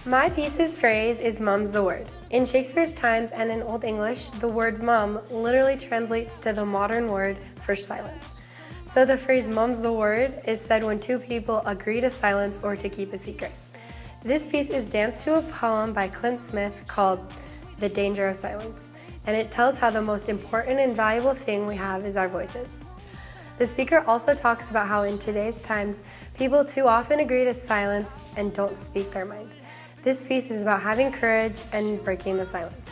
My piece's phrase is "mum's the word." In Shakespeare's times and in Old English, the word mum literally translates to the modern word for silence. So the phrase "mum's the word" is said when two people agree to silence or to keep a secret. This piece is danced to a poem by Clint Smith called "The Danger of Silence," and it tells how the most important and valuable thing we have is our voices. The speaker also talks about how in today's times, people too often agree to silence and don't speak their mind. This piece is about having courage and breaking the silence.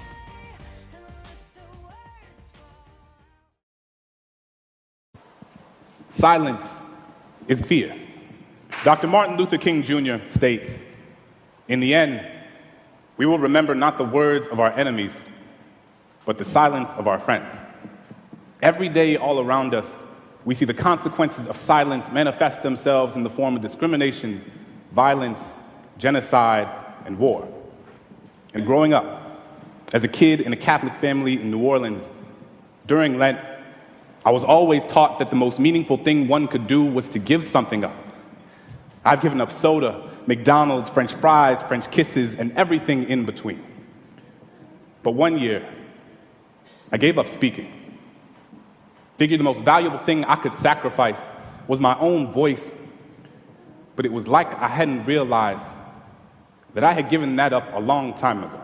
Silence is fear. Dr. Martin Luther King Jr. states, "In the end, we will remember not the words of our enemies, but the silence of our friends." Every day all around us, we see the consequences of silence manifest themselves in the form of discrimination, violence, genocide, and war. And growing up, as a kid in a Catholic family in New Orleans, during Lent, I was always taught that the most meaningful thing one could do was to give something up. I've given up soda, McDonald's, French fries, French kisses, and everything in between. But one year, I gave up speaking. Figured the most valuable thing I could sacrifice was my own voice, but it was like I hadn't realized that I had given that up a long time ago.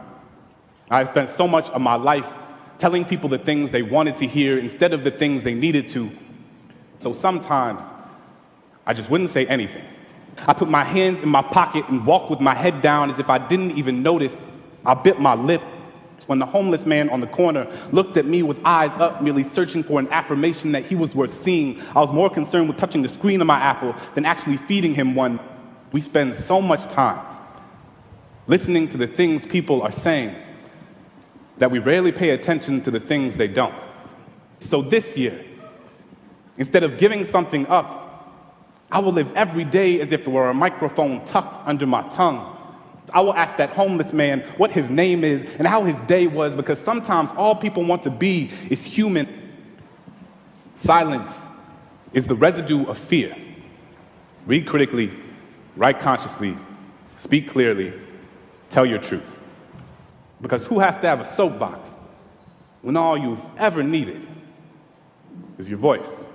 I had spent so much of my life telling people the things they wanted to hear instead of the things they needed to. So sometimes, I just wouldn't say anything. I put my hands in my pocket and walked with my head down as if I didn't even notice. I bit my lip when the homeless man on the corner looked at me with eyes up, merely searching for an affirmation that he was worth seeing. I was more concerned with touching the screen of my Apple than actually feeding him one. We spend so much time listening to the things people are saying that we rarely pay attention to the things they don't. So this year, instead of giving something up, I will live every day as if there were a microphone tucked under my tongue. I will ask that homeless man what his name is and how his day was, because sometimes all people want to be is human. Silence is the residue of fear. Read critically, write consciously, speak clearly, tell your truth. Because who has to have a soapbox when all you've ever needed is your voice?